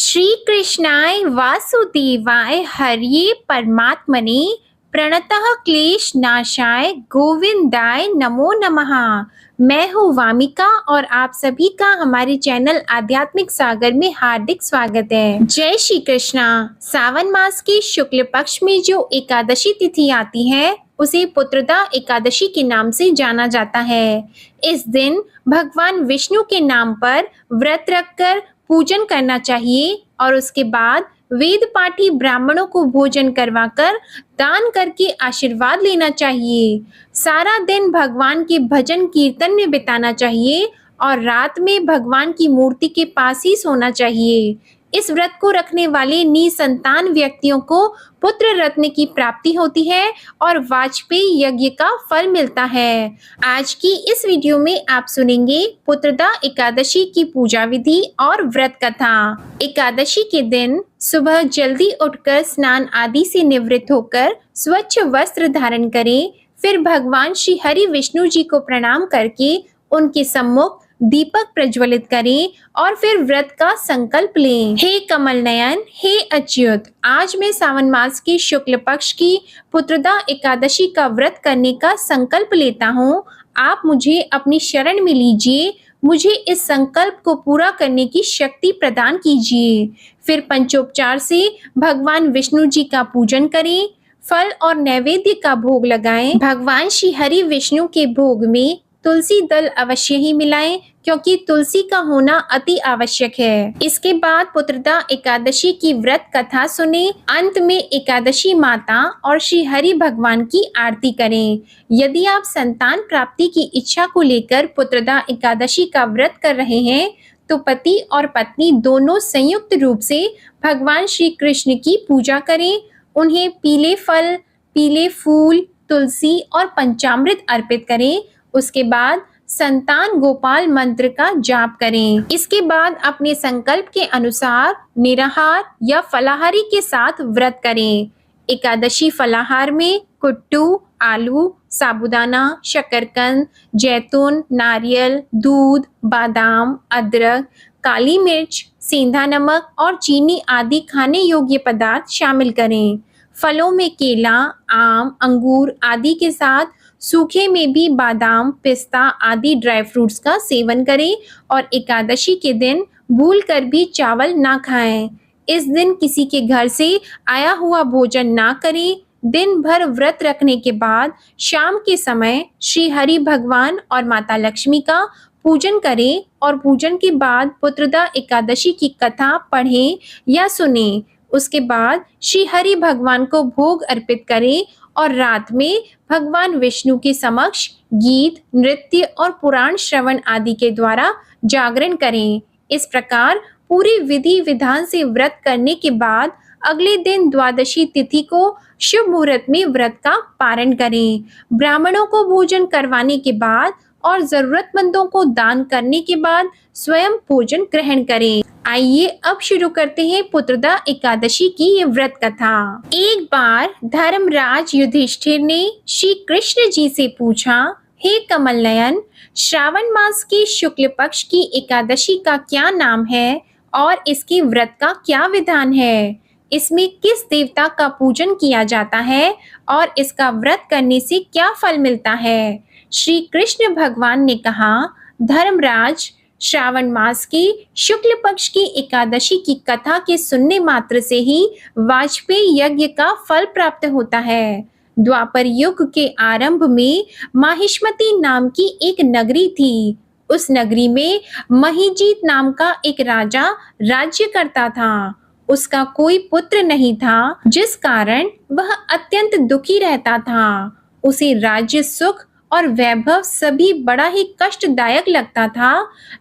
श्री कृष्णाय वासुदेवाय हर्ये परमात्मने प्रणतः क्लेश नाशाय गोविंदाय नमो नमः। मैं हूँ वामिका और आप सभी का हमारे चैनल आध्यात्मिक सागर में हार्दिक स्वागत है। जय श्री कृष्णा। सावन मास के शुक्ल पक्ष में जो एकादशी तिथि आती है उसे पुत्रदा एकादशी के नाम से जाना जाता है। इस दिन भगवान विष्णु के नाम पर व्रत रखकर पूजन करना चाहिए और उसके बाद वेद पाठी ब्राह्मणों को भोजन करवाकर दान करके आशीर्वाद लेना चाहिए। सारा दिन भगवान के भजन कीर्तन में बिताना चाहिए और रात में भगवान की मूर्ति के पास ही सोना चाहिए। इस व्रत को रखने वाले निसंतान व्यक्तियों को पुत्र रत्न की प्राप्ति होती है और वाजपेयी यज्ञ का फल मिलता है। आज की इस वीडियो में आप सुनेंगे पुत्रदा एकादशी की पूजा विधि और व्रत कथा। एकादशी के दिन सुबह जल्दी उठकर स्नान आदि से निवृत्त होकर स्वच्छ वस्त्र धारण करें। फिर भगवान श्री हरि विष्णु जी को प्रणाम करके उनके सम्मुख दीपक प्रज्वलित करें और फिर व्रत का संकल्प लें। हे कमल नयन, हे अच्युत, आज मैं सावन मास की शुक्ल पक्ष की पुत्रदा एकादशी का व्रत करने का संकल्प लेता हूँ। आप मुझे अपनी शरण में लीजिए, मुझे इस संकल्प को पूरा करने की शक्ति प्रदान कीजिए। फिर पंचोपचार से भगवान विष्णु जी का पूजन करें, फल और नैवेद्य का भोग लगाएं। भगवान श्री हरि विष्णु के भोग में तुलसी दल अवश्य ही मिलाएं, क्योंकि तुलसी का होना अति आवश्यक है। इसके बाद पुत्रदा एकादशी की व्रत कथा सुने। अंत में एकादशी माता और श्री हरि भगवान की आरती करें। यदि आप संतान प्राप्ति की इच्छा को लेकर पुत्रदा एकादशी का व्रत कर रहे हैं तो पति और पत्नी दोनों संयुक्त रूप से भगवान श्री कृष्ण की पूजा करें। उन्हें पीले फल, पीले फूल, तुलसी और पंचामृत अर्पित करें। उसके बाद संतान गोपाल मंत्र का जाप करें। इसके बाद अपने संकल्प के अनुसार निराहार या फलाहारी के साथ व्रत करें। एकादशी फलाहार में कुट्टू, आलू, साबूदाना, शकरकंद, जैतून, नारियल, दूध, बादाम, अदरक, काली मिर्च, सेंधा नमक और चीनी आदि खाने योग्य पदार्थ शामिल करें। फलों में केला, आम, अंगूर आदि के साथ सूखे में भी बादाम, पिस्ता आदि ड्राई फ्रूट्स का सेवन करें और एकादशी के दिन भूलकर भी चावल ना खाएं। इस दिन किसी के घर से आया हुआ भोजन ना करें। दिन भर व्रत रखने के बाद शाम के समय श्री हरि भगवान और माता लक्ष्मी का पूजन करें और पूजन के बाद पुत्रदा एकादशी की कथा पढ़ें या सुनें। उसके बाद श्री हरि भगवान को भोग अर्पित करें और रात में भगवान विष्णु के समक्ष गीत, नृत्य और पुराण श्रवण आदि के द्वारा जागरण करें। इस प्रकार पूरी विधि विधान से व्रत करने के बाद अगले दिन द्वादशी तिथि को शुभ मुहूर्त में व्रत का पारण करें। ब्राह्मणों को भोजन करवाने के बाद और जरूरतमंदों को दान करने के बाद स्वयं भोजन ग्रहण करें। आइए अब शुरू करते हैं पुत्रदा एकादशी की ये व्रत कथा। एक बार धर्मराज युधिष्ठिर ने श्री कृष्ण जी से पूछा, हे कमल नयन, श्रावण मास की शुक्ल पक्ष की एकादशी का क्या नाम है और इसके व्रत का क्या विधान है? इसमें किस देवता का पूजन किया जाता है और इसका व्रत करने से क्या फल मिलता है? श्री कृष्ण भगवान ने कहा, धर्मराज, श्रावण मास की शुक्ल पक्ष की एकादशी की कथा के सुनने मात्र से ही वाजपेयी यज्ञ का फल प्राप्त होता है। द्वापर युग के आरंभ में माहिष्मती नाम की एक नगरी थी। उस नगरी में महीजीत नाम का एक राजा राज्य करता था। उसका कोई पुत्र नहीं था, जिस कारण वह अत्यंत दुखी रहता था। उसे राज्य सुख और वैभव सभी बड़ा ही कष्टदायक लगता था।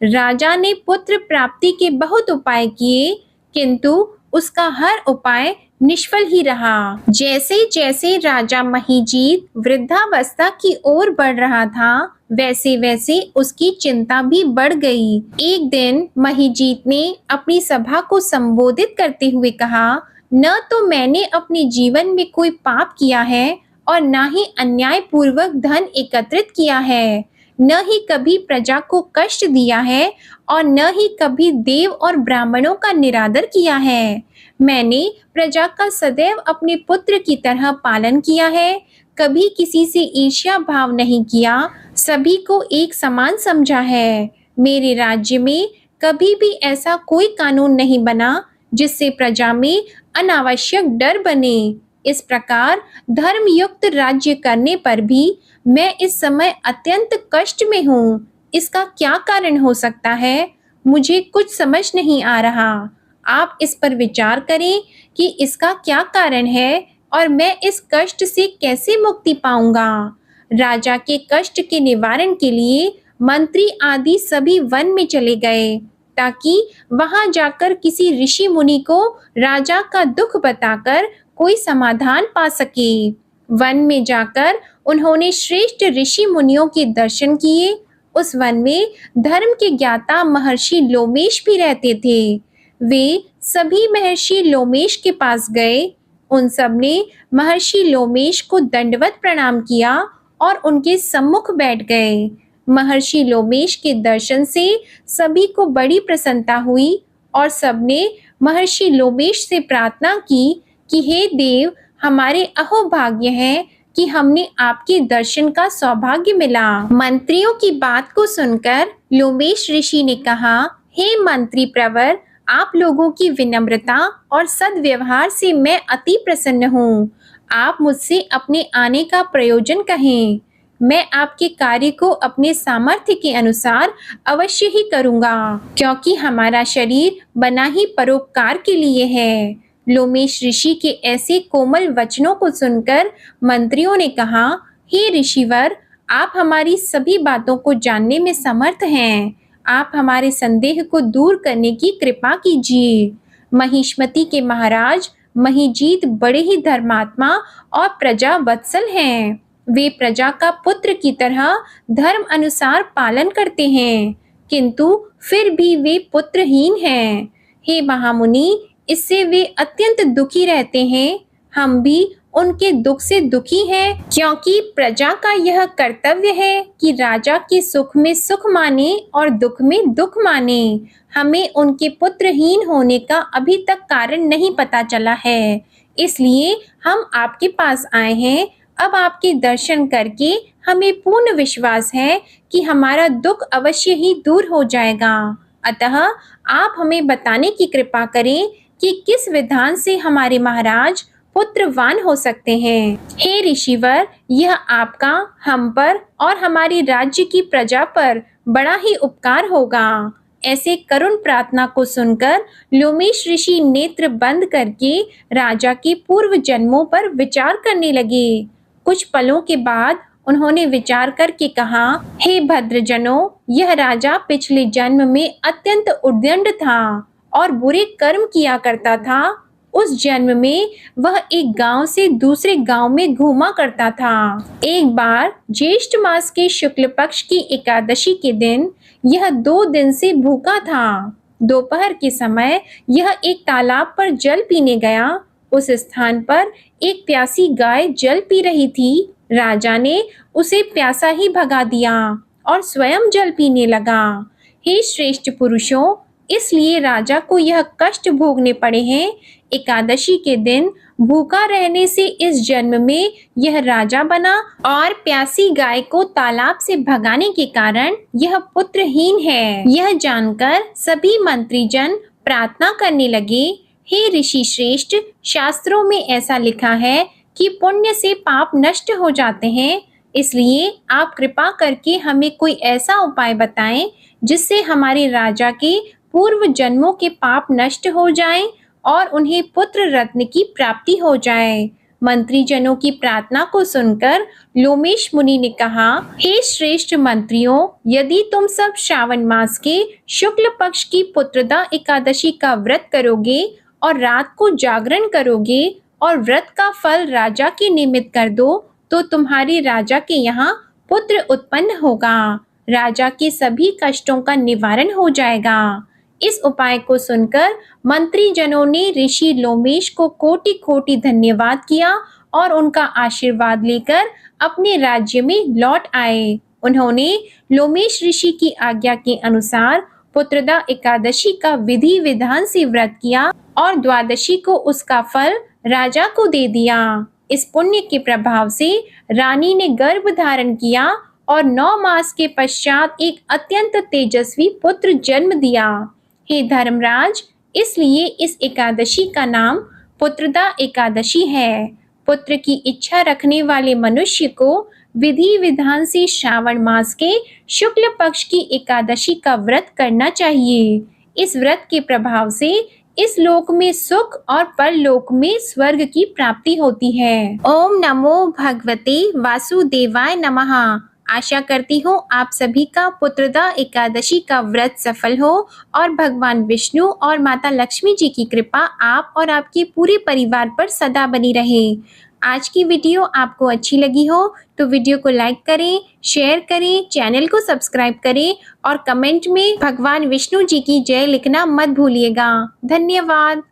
राजा ने पुत्र प्राप्ति के बहुत उपाय किए, किंतु उसका हर उपाय निष्फल ही रहा। जैसे जैसे राजा महीजीत वृद्धावस्था की ओर बढ़ रहा था, वैसे वैसे उसकी चिंता भी बढ़ गई। एक दिन महीजीत ने अपनी सभा को संबोधित करते हुए कहा, न तो मैंने अपने जीवन में कोई पाप किया है और ना ही अन्याय पूर्वक धन एकत्रित किया है, न ही कभी प्रजा को कष्ट दिया है और न ही कभी देव और ब्राह्मणों का निरादर किया है। मैंने प्रजा का सदैव अपने पुत्र की तरह पालन किया है, कभी किसी से ईर्ष्या भाव नहीं किया, सभी को एक समान समझा है। मेरे राज्य में कभी भी ऐसा कोई कानून नहीं बना जिससे प्रजा में अनावश्यक डर बने। इस प्रकार धर्मयुक्त राज्य करने पर भी मैं इस समय अत्यंत कष्ट में हूँ। इसका क्या कारण हो सकता है? मुझे कुछ समझ नहीं आ रहा। आप इस पर विचार करें कि इसका क्या कारण है और मैं इस कष्ट से कैसे मुक्ति पाऊंगा। राजा के कष्ट के निवारण के लिए मंत्री आदि सभी वन में चले गए ताकि वहां जाकर किसी ऋषि मुनि को राजा का दुख बताकर कोई समाधान पा सके। वन में जाकर उन्होंने श्रेष्ठ ऋषि मुनियों के दर्शन किए। उस वन में धर्म के ज्ञाता महर्षि लोमेश भी रहते थे। वे सभी महर्षि लोमेश के पास गए। उन सब ने महर्षि लोमेश को दंडवत प्रणाम किया और उनके सम्मुख बैठ गए। महर्षि लोमेश के दर्शन से सभी को बड़ी प्रसन्नता हुई और सबने महर्षि लोमेश से प्रार्थना की कि हे देव, हमारे अहोभाग्य है कि हमने आपके दर्शन का सौभाग्य मिला। मंत्रियों की बात को सुनकर लोमेश ऋषि ने कहा, हे मंत्री प्रवर, आप लोगों की विनम्रता और सद्व्यवहार से मैं अति प्रसन्न हूँ। आप मुझसे अपने आने का प्रयोजन कहें। मैं आपके कार्य को अपने सामर्थ्य के अनुसार अवश्य ही करूँगा, क्योंकि हमारा शरीर बना ही परोपकार के लिए है। लोमेश ऋषि के ऐसे कोमल वचनों को सुनकर मंत्रियों ने कहा, हे ऋषिवर, आप हमारी सभी बातों को जानने में समर्थ हैं। आप हमारे संदेह को दूर करने की कृपा कीजिए। महिष्मति के महाराज महिजीत बड़े ही धर्मात्मा और प्रजा वत्सल हैं। वे प्रजा का पुत्र की तरह धर्म अनुसार पालन करते हैं, किंतु फिर भी वे पुत्रहीन हैं। हे महामुनि, इससे वे अत्यंत दुखी रहते हैं। हम भी उनके दुख से दुखी हैं, क्योंकि प्रजा का यह कर्तव्य है कि राजा के सुख में सुख माने और दुख में दुख माने। हमें उनके पुत्रहीन होने का अभी तक कारण नहीं पता चला है, इसलिए हम आपके पास आए हैं। अब आपके दर्शन करके हमें पूर्ण विश्वास है कि हमारा दुख अवश्य ही दूर हो जाएगा। अतः आप हमें बताने की कृपा करें कि किस विधान से हमारे महाराज पुत्रवान हो सकते हैं। हे ऋषिवर, यह आपका हम पर और हमारी राज्य की प्रजा पर बड़ा ही उपकार होगा। ऐसे करुण प्रार्थना को सुनकर लोमेश ऋषि नेत्र बंद करके राजा के पूर्व जन्मों पर विचार करने लगे। कुछ पलों के बाद उन्होंने विचार करके कहा, हे भद्रजनों, यह राजा पिछले जन्म में अत्यंत उद्दंड था और बुरे कर्म किया करता था। उस जन्म में वह एक गांव से दूसरे गांव में घूमा करता था। एक बार ज्येष्ठ मास के शुक्ल पक्ष की एकादशी के दिन यह 2 दिन से भूखा था। दोपहर के समय यह एक तालाब पर जल पीने गया। उस स्थान पर एक प्यासी गाय जल पी रही थी। राजा ने उसे प्यासा ही भगा दिया और स्वयं जल पीने लगा। हे श्रेष्ठ पुरुषों, इसलिए राजा को यह कष्ट भोगने पड़े हैं। एकादशी के दिन भूखा रहने से इस जन्म में यह राजा बना और प्यासी गाय को तालाब से भगाने के कारण यह पुत्रहीन है। यह जानकर सभी मंत्रीजन प्रार्थना करने लगे, हे ऋषि श्रेष्ठ, शास्त्रों में ऐसा लिखा है कि पुण्य से पाप नष्ट हो जाते हैं, इसलिए आप कृपा करके हमें कोई ऐसा उपाय बताएं जिससे हमारे राजा के पूर्व जन्मों के पाप नष्ट हो जाएं और उन्हें पुत्र रत्न की प्राप्ति हो जाए। मंत्रीजनों की प्रार्थना को सुनकर लोमेश मुनि ने कहा, हे श्रेष्ठ मंत्रियों, यदि तुम सब श्रावण मास के शुक्ल पक्ष की पुत्रदा एकादशी का व्रत करोगे और रात को जागरण करोगे और व्रत का फल राजा के निमित्त कर दो, तो तुम्हारे राजा के यहाँ पुत्र उत्पन्न होगा। राजा के सभी कष्टों का निवारण हो जाएगा। इस उपाय को सुनकर मंत्रीजनों ने ऋषि लोमेश को कोटि कोटि धन्यवाद किया और उनका आशीर्वाद लेकर अपने राज्य में लौट आए। उन्होंने लोमेश ऋषि की आज्ञा के अनुसार पुत्रदा एकादशी का विधि विधान से व्रत किया और द्वादशी को उसका फल राजा को दे दिया। इस पुण्य के प्रभाव से रानी ने गर्भ धारण किया और 9 मास के पश्चात एक अत्यंत तेजस्वी पुत्र जन्म दिया। हे धर्मराज, इसलिए इस एकादशी का नाम पुत्रदा एकादशी है। पुत्र की इच्छा रखने वाले मनुष्य को विधि विधान से श्रावण मास के शुक्ल पक्ष की एकादशी का व्रत करना चाहिए। इस व्रत के प्रभाव से इस लोक में सुख और परलोक में स्वर्ग की प्राप्ति होती है। ओम नमो भगवते वासुदेवाय नमः। आशा करती हूँ आप सभी का पुत्रदा एकादशी का व्रत सफल हो और भगवान विष्णु और माता लक्ष्मी जी की कृपा आप और आपके पूरे परिवार पर सदा बनी रहे। आज की वीडियो आपको अच्छी लगी हो तो वीडियो को लाइक करें, शेयर करें, चैनल को सब्सक्राइब करें और कमेंट में भगवान विष्णु जी की जय लिखना मत भूलिएगा। धन्यवाद।